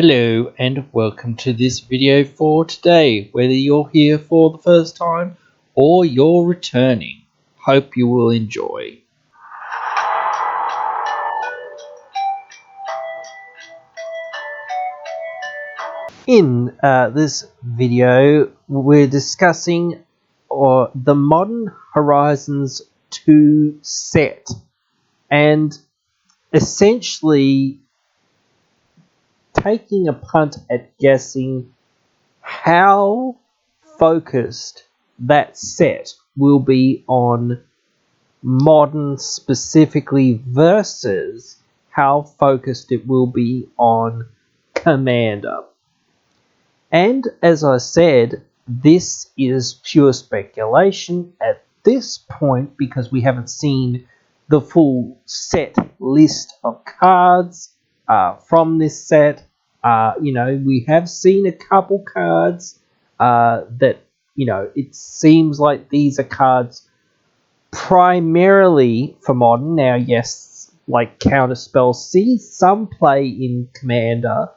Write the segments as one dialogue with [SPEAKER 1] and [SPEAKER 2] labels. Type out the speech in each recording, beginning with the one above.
[SPEAKER 1] Hello and welcome to this video for today, whether you're here for the first time or you're returning. Hope you will enjoy. In this video we're discussing the Modern Horizons 2 set and essentially taking a punt at guessing how focused that set will be on modern specifically versus how focused it will be on Commander. And as I said, this is pure speculation at this point because we haven't seen the full set list of cards from this set. We have seen a couple cards that, it seems like these are cards primarily for Modern. Now, yes, like Counterspell sees some play in Commander,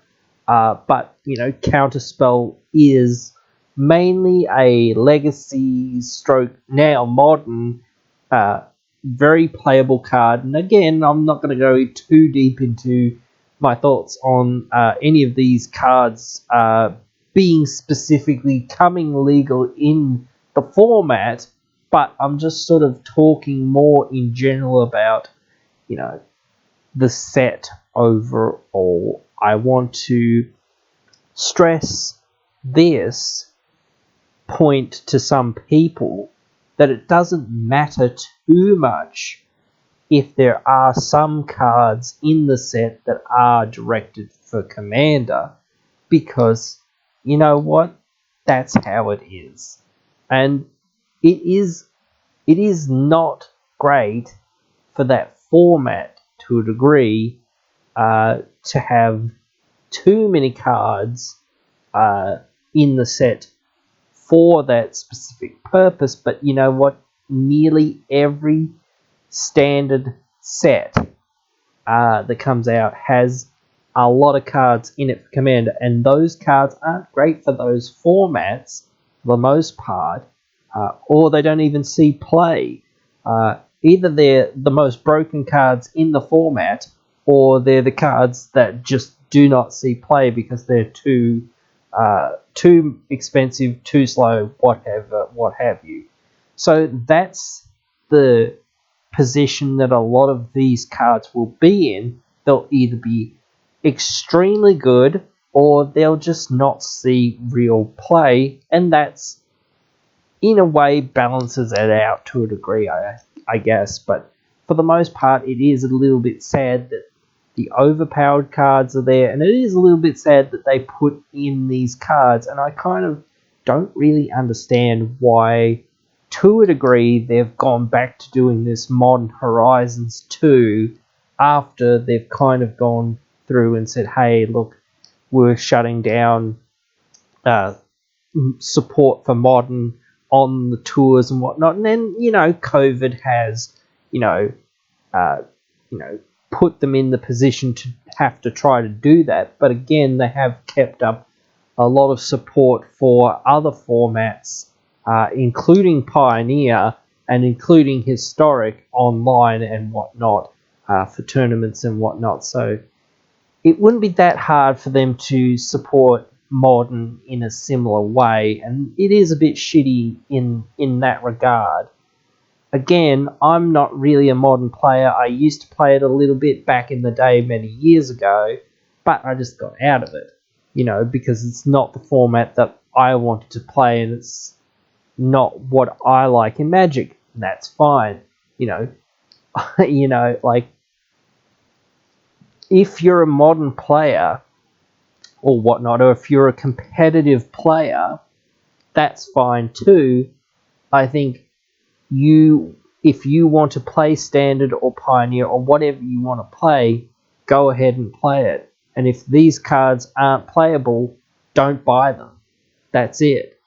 [SPEAKER 1] but, Counterspell is mainly a Legacy stroke now Modern very playable card. And again, I'm not going to go too deep into my thoughts on any of these cards being specifically coming legal in the format, but I'm just sort of talking more in general about, the set overall. I want to stress this point to some people that it doesn't matter too much if there are some cards in the set that are directed for Commander, because you know what? That's how it is. And it is not great for that format to a degree to have too many cards in the set for that specific purpose. But you know what? Nearly every standard set that comes out has a lot of cards in it for Commander, and those cards aren't great for those formats for the most part, or they don't even see play. Either they're the most broken cards in the format, or they're the cards that just do not see play because they're too expensive, too slow, what have you. So that's the position that a lot of these cards will be in. They'll either be extremely good or they'll just not see real play, and that's in a way balances it out to a degree, I guess. But for the most part, it is a little bit sad that the overpowered cards are there, and it is a little bit sad that they put in these cards, and I kind of don't really understand why, to a degree, they've gone back to doing this Modern Horizons 2 after they've kind of gone through and said, hey, look, we're shutting down support for Modern on the tours and whatnot. And then, COVID has, put them in the position to have to try to do that. But again, they have kept up a lot of support for other formats, including Pioneer and including Historic online and whatnot, for tournaments and whatnot. So it wouldn't be that hard for them to support Modern in a similar way, and it is a bit shitty in that regard. Again, I'm not really a Modern player. I used to play it a little bit back in the day many years ago, but I just got out of it, because it's not the format that I wanted to play, and it's not what I like in Magic. And that's fine. Like, if you're a Modern player or whatnot, or if you're a competitive player, that's fine too. I think if you want to play Standard or Pioneer or whatever you want to play, go ahead and play it. And if these cards aren't playable, don't buy them. That's it.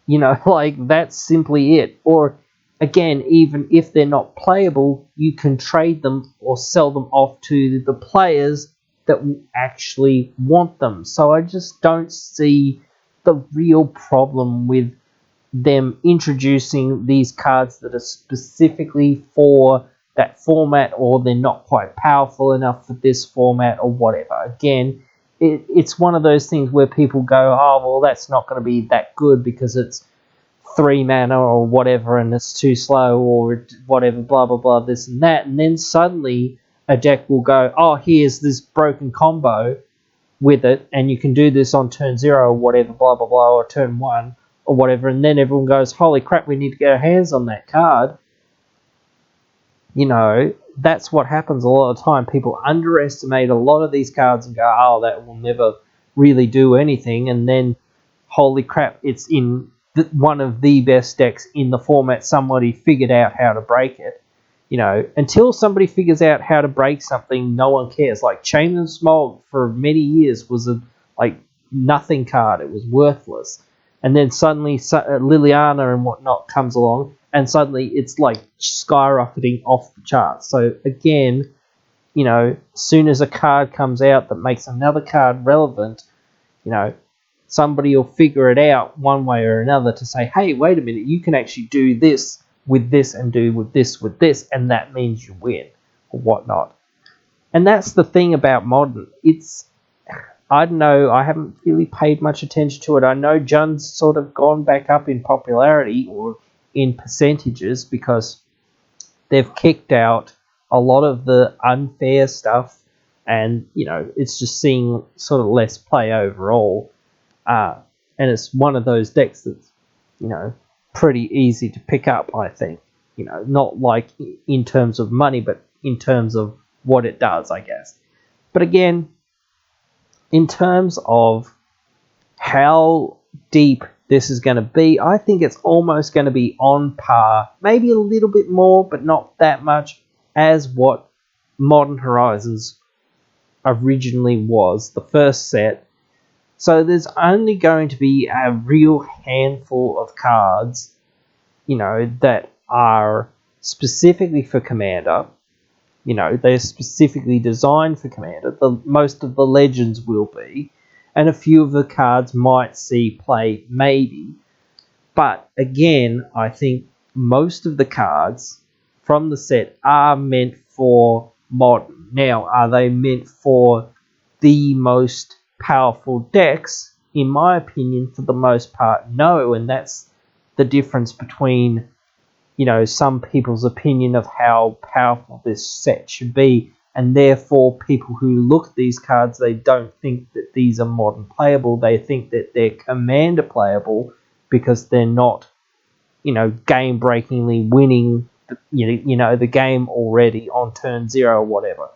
[SPEAKER 1] That's simply it. Or again, even if they're not playable, you can trade them or sell them off to the players that will actually want them. So I just don't see the real problem with them introducing these cards that are specifically for that format, or they're not quite powerful enough for this format or whatever. Again, it's one of those things where people go, oh, well, that's not going to be that good because it's 3 mana or whatever and it's too slow or whatever, blah, blah, blah, this and that. And then suddenly a deck will go, oh, here's this broken combo with it, and you can do this on turn 0 or whatever, blah, blah, blah, or turn 1 or whatever. And then everyone goes, holy crap, we need to get our hands on that card. That's what happens a lot of the time. People underestimate a lot of these cards and go, oh, that will never really do anything. And then, holy crap, it's in one of the best decks in the format. Somebody figured out how to break it. Until somebody figures out how to break something, no one cares. Like Chain of Smog for many years was a nothing card. It was worthless. And then suddenly Liliana and whatnot comes along, and suddenly it's like skyrocketing off the charts. So again, as soon as a card comes out that makes another card relevant, somebody will figure it out one way or another to say, hey, wait a minute, you can actually do this with this and do with this, and that means you win or whatnot. And that's the thing about Modern. I don't know, I haven't really paid much attention to it. I know Jund's sort of gone back up in popularity or in percentages because they've kicked out a lot of the unfair stuff, and it's just seeing sort of less play overall. And it's one of those decks that's pretty easy to pick up, I think. Not like in terms of money, but in terms of what it does, I guess. But again, in terms of how deep this is going to be, I think it's almost going to be on par, maybe a little bit more, but not that much, as what Modern Horizons originally was, the first set. So there's only going to be a real handful of cards, that are specifically for Commander. They're specifically designed for Commander. Most of the Legends will be, and a few of the cards might see play, maybe. But again, I think most of the cards from the set are meant for Modern. Now, are they meant for the most powerful decks? In my opinion, for the most part, no. And that's the difference between some people's opinion of how powerful this set should be, and therefore people who look at these cards, they don't think that these are Modern playable. They think that they're Commander playable because they're not, game-breakingly winning, the game already on turn 0 or whatever.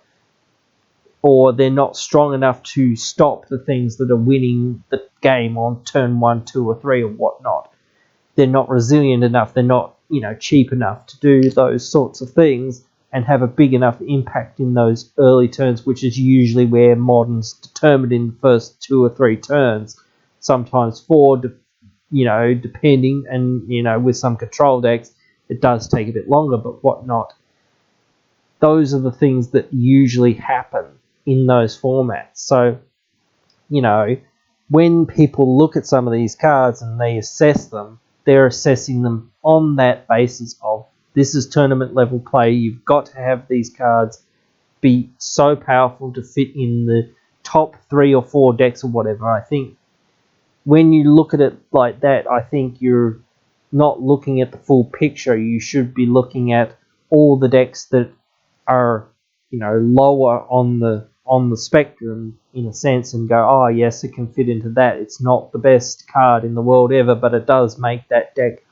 [SPEAKER 1] Or they're not strong enough to stop the things that are winning the game on turn 1, 2, or 3 or whatnot. They're not resilient enough. They're not, cheap enough to do those sorts of things and have a big enough impact in those early turns, which is usually where Modern's determined in the first 2 or 3 turns, sometimes 4, depending, and, with some control decks, it does take a bit longer, but whatnot. Those are the things that usually happen in those formats. So, when people look at some of these cards and they assess them, they're assessing them on that basis of, this is tournament level play. You've got to have these cards be so powerful to fit in the top 3 or 4 decks or whatever. I think when you look at it like that, I think you're not looking at the full picture. You should be looking at all the decks that are, lower on the spectrum in a sense, and go, oh yes, it can fit into that. It's not the best card in the world ever, but it does make that deck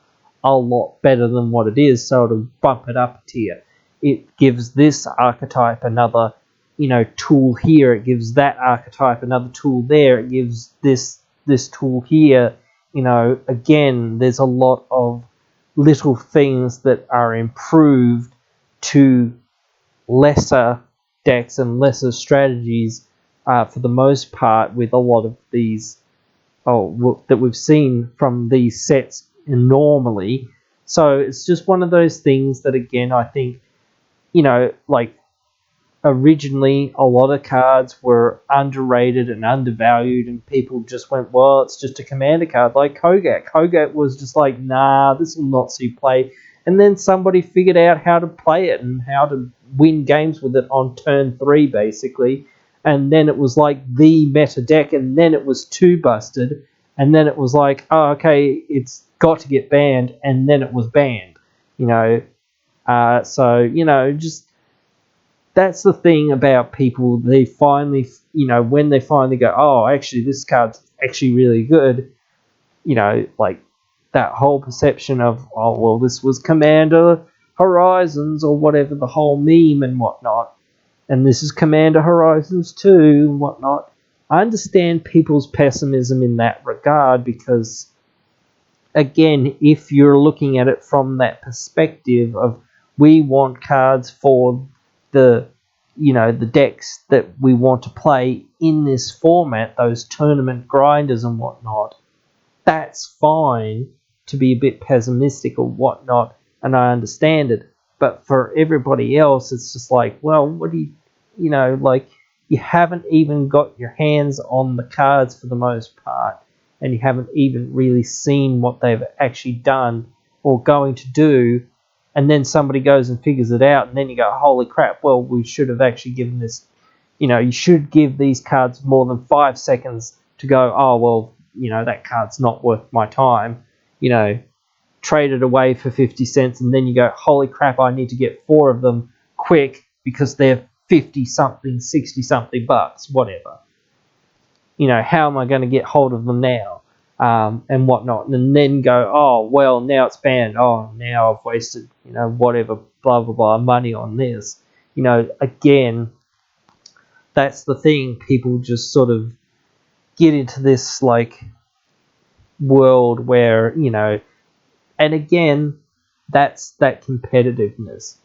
[SPEAKER 1] a lot better than what it is, so it'll bump it up a tier. It gives this archetype another, tool here. It gives that archetype another tool there. It gives this tool here. Again, there's a lot of little things that are improved to lesser decks and lesser strategies for the most part, with a lot of these that we've seen from these sets normally. So it's just one of those things that, again, I think, originally a lot of cards were underrated and undervalued, and people just went, well, it's just a commander card, like Kogak. Kogak was just like, nah, this will not see play. And then somebody figured out how to play it and how to win games with it on turn 3, basically. And then it was like the meta deck, and then it was too busted. And then it was like, oh, okay, it's got to get banned, and then it was banned. Just that's the thing about people. They finally, when they finally go, oh, actually, this card's actually really good, like that whole perception of, oh, well, this was Commander Horizons or whatever, the whole meme and whatnot, and this is Commander Horizons 2 and whatnot. I understand people's pessimism in that regard because, again, if you're looking at it from that perspective of we want cards for the the decks that we want to play in this format, those tournament grinders and whatnot, that's fine to be a bit pessimistic or whatnot, and I understand it. But for everybody else, it's just like, well, what do like, you haven't even got your hands on the cards for the most part, and you haven't even really seen what they've actually done or going to do, and then somebody goes and figures it out, and then you go, holy crap, well, we should have actually given this, you should give these cards more than 5 seconds to go, oh, well, that card's not worth my time, trade it away for 50 cents, and then you go, holy crap, I need to get 4 of them quick because they're 50 something, 60 something bucks, whatever. How am I going to get hold of them now? And whatnot, and then go, oh, well, now it's banned. Oh, now I've wasted, whatever, blah, blah, blah, money on this. Again, that's the thing. People just sort of get into this, like, world where, and again, that's that competitiveness.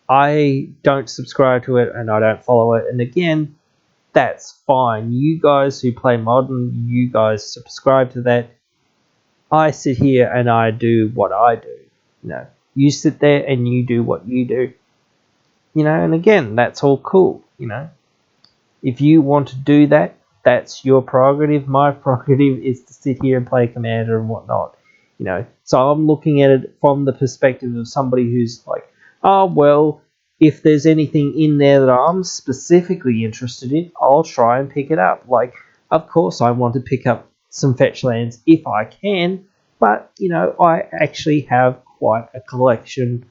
[SPEAKER 1] I don't subscribe to it and I don't follow it. And again, that's fine. You guys who play Modern, you guys subscribe to that. I sit here and I do what I do. You sit there and you do what you do. And again, that's all cool. If you want to do that, that's your prerogative. My prerogative is to sit here and play Commander and whatnot. So I'm looking at it from the perspective of somebody who's like, oh, well, if there's anything in there that I'm specifically interested in, I'll try and pick it up. Like, of course, I want to pick up some fetch lands if I can, but, I actually have quite a collection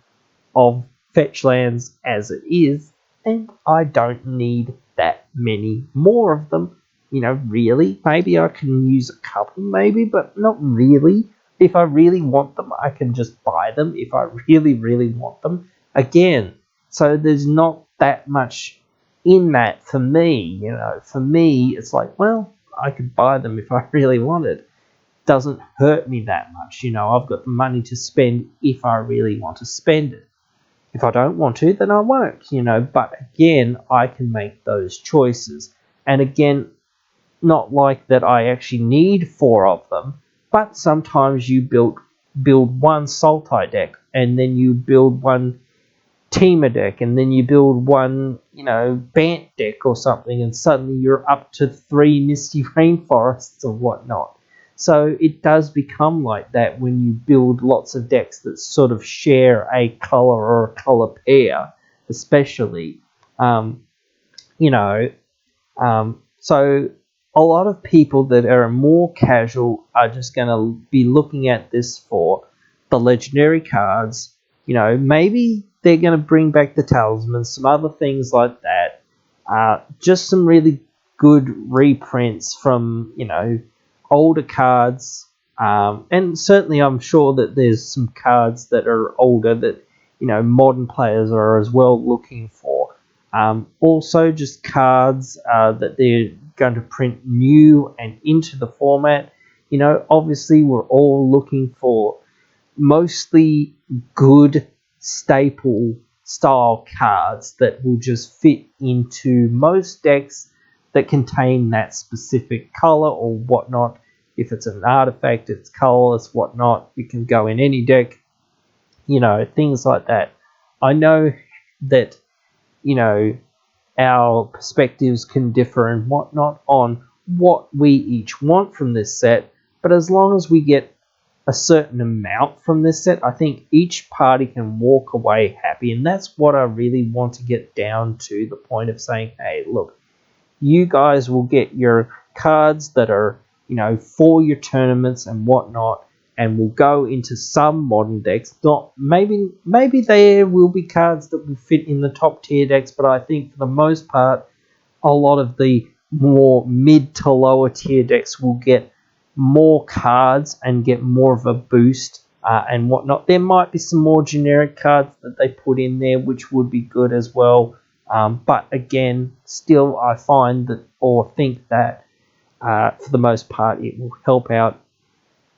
[SPEAKER 1] of fetch lands as it is, and I don't need that many more of them. Really, maybe I can use a couple, maybe, but not really. If I really want them, I can just buy them if I really, really want them. Again, so there's not that much in that for me. For me, it's like, well, I could buy them if I really wanted. Doesn't hurt me that much. I've got the money to spend if I really want to spend it. If I don't want to, then I won't. But again, I can make those choices. And again, not like that I actually need 4 of them, but sometimes you build one Sultai deck, and then you build one Teamer deck, and then you build one, Bant deck or something, and suddenly you're up to 3 Misty Rainforests or whatnot. So it does become like that when you build lots of decks that sort of share a color or a color pair, especially. So a lot of people that are more casual are just going to be looking at this for the legendary cards. Maybe they're going to bring back the talismans, some other things like that. Just some really good reprints from, older cards. And certainly I'm sure that there's some cards that are older that, modern players are as well looking for. Also just cards that they're going to print new and into the format. Obviously we're all looking for mostly good staple style cards that will just fit into most decks that contain that specific color or whatnot. If it's an artifact, it's colorless, whatnot. It can go in any deck, things like that. I know that, our perspectives can differ and whatnot on what we each want from this set, but as long as we get a certain amount from this set, I think each party can walk away happy, and that's what I really want to get down to, the point of saying, hey, look, you guys will get your cards that are, for your tournaments and whatnot, and will go into some modern decks. Not maybe there will be cards that will fit in the top tier decks, but I think for the most part, a lot of the more mid to lower tier decks will get more cards and get more of a boost and whatnot. There might be some more generic cards that they put in there, which would be good as well. But again, still I find that, or think that for the most part, it will help out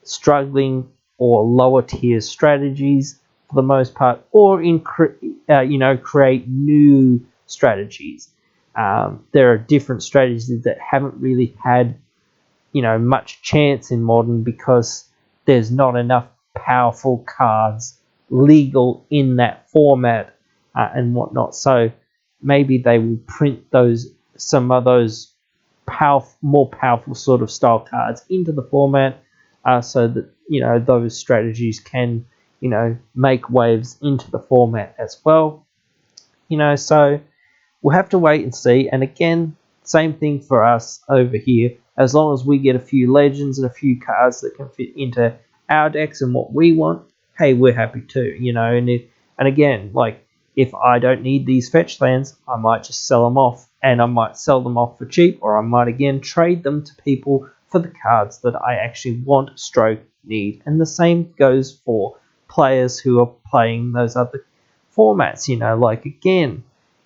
[SPEAKER 1] struggling or lower tier strategies for the most part, or create new strategies. There are different strategies that haven't really had much chance in modern because there's not enough powerful cards legal in that format and whatnot. So maybe they will print some of those more powerful sort of style cards into the format so that those strategies can make waves into the format as well. So we'll have to wait and see. And again, same thing for us over here. As long as we get a few legends and a few cards that can fit into our decks and what we want, hey, we're happy too. And again, like, if I don't need these fetch lands, I might just sell them off, and I might sell them off for cheap, or I might again trade them to people for the cards that I actually want, stroke, need. And the same goes for players who are playing those other formats. Like, again,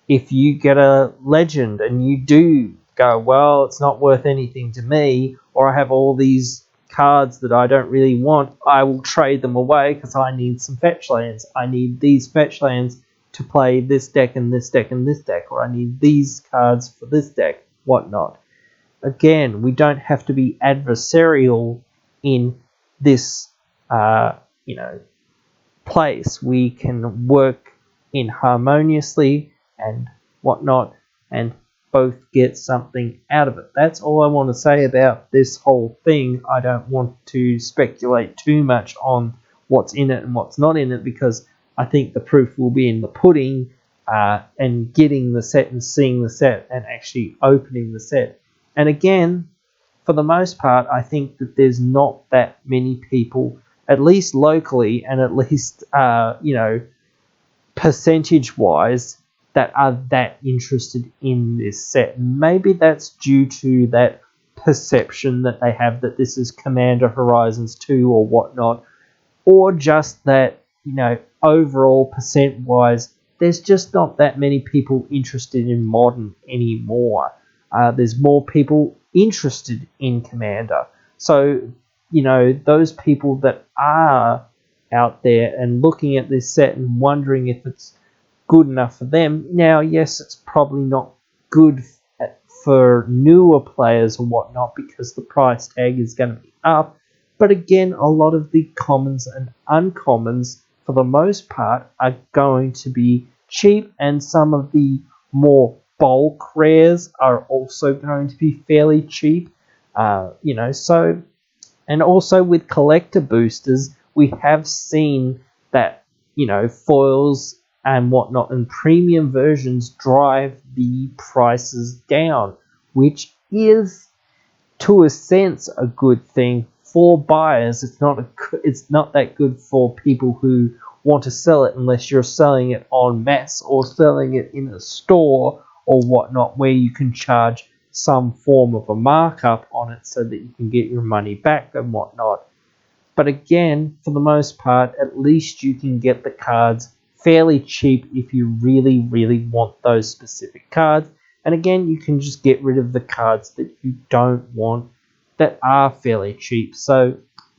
[SPEAKER 1] if you get a legend and you do go, well, it's not worth anything to me, or I have all these cards that I don't really want, I will trade them away because I need some fetch lands. I need these fetch lands to play this deck and this deck and this deck, or I need these cards for this deck, whatnot. Again, we don't have to be adversarial in this, place. We can work in harmoniously and whatnot, and both get something out of it. That's all I want to say about this whole thing. I don't want to speculate too much on what's in it and what's not in it, because I think the proof will be in the pudding, and getting the set and seeing the set and actually opening the set. And again, for the most part, I think that there's not that many people, at least locally and at least, percentage-wise, that are that interested in this set. Maybe that's due to that perception that they have that this is Commander Horizons 2 or whatnot, or just that, overall percent-wise, there's just not that many people interested in Modern anymore. There's more people interested in Commander. So, those people that are out there and looking at this set and wondering if it's good enough for them. Now, yes, it's probably not good for newer players or whatnot because the price tag is going to be up. But again, a lot of the commons and uncommons, for the most part, are going to be cheap, and some of the more bulk rares are also going to be fairly cheap. So, and also with collector boosters, we have seen that, foils and whatnot and premium versions drive the prices down, which is, to a sense, a good thing for buyers. It's not that good for people who want to sell it, unless you're selling it en masse or selling it in a store or whatnot, where you can charge some form of a markup on it so that you can get your money back and whatnot. But again, for the most part, at least you can get the cards fairly cheap if you really, really want those specific cards. And again, you can just get rid of the cards that you don't want that are fairly cheap. So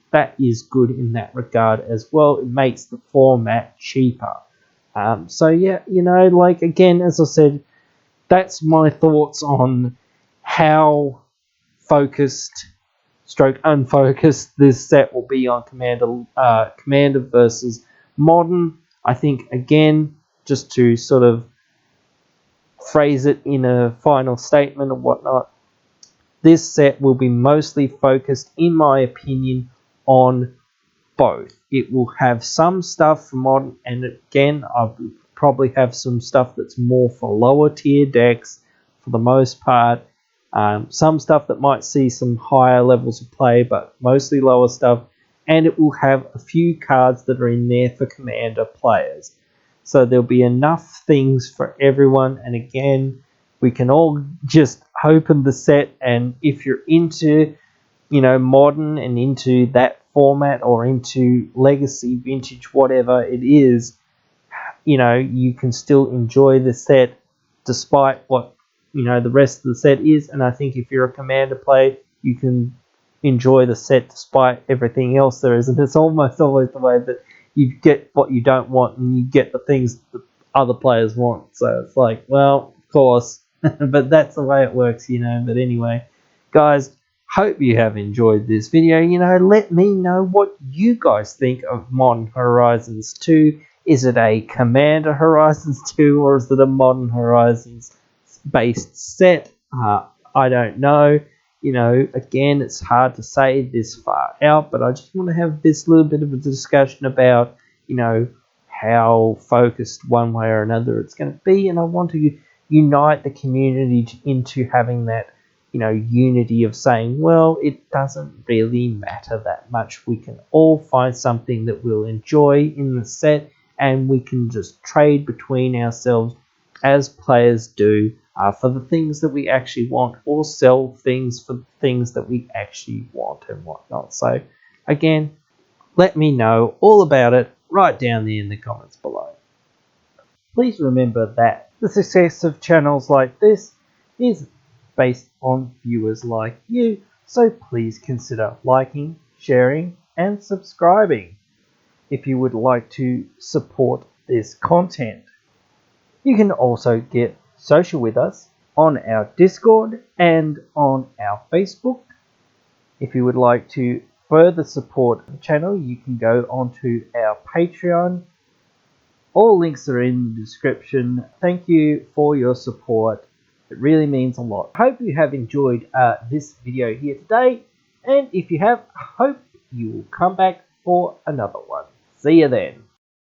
[SPEAKER 1] that is good in that regard as well. It makes the format cheaper. So yeah, again, as I said, that's my thoughts on how focused stroke unfocused this set will be on Commander versus Modern. I think, again, just to sort of phrase it in a final statement or whatnot, this set will be mostly focused, in my opinion, on both. It will have some stuff for modern, and again, I'll probably have some stuff that's more for lower tier decks for the most part. Some stuff that might see some higher levels of play, but mostly lower stuff. And it will have a few cards that are in there for Commander players. So there'll be enough things for everyone. And again, we can all just open the set, and if you're into, modern and into that format or into legacy, vintage, whatever it is, you can still enjoy the set despite what, the rest of the set is. And I think if you're a Commander player, you can enjoy the set despite everything else there is. And it's almost always the way that you get what you don't want and you get the things that other players want. So it's like, well, of course, but that's the way it works, But anyway, guys, hope you have enjoyed this video. Let me know what you guys think of Modern Horizons 2. Is it a Commander Horizons 2 or is it a Modern Horizons based set? I don't know. Again, it's hard to say this far out, but I just want to have this little bit of a discussion about, how focused one way or another it's going to be, and I want to unite the community into having that, unity of saying, well, it doesn't really matter that much. We can all find something that we'll enjoy in the set, and we can just trade between ourselves as players do for the things that we actually want, or sell things for things that we actually want and whatnot. So again, let me know all about it right down there in the comments below. Please remember that the success of channels like this is based on viewers like you, so please consider liking, sharing and subscribing if you would like to support this content. You can also get social with us on our Discord and on our Facebook. If you would like to further support the channel, you can go onto our Patreon. All links are in the description. Thank you for your support. It really means a lot. I hope you have enjoyed this video here today, and if you have, I hope you will come back for another one. See you then.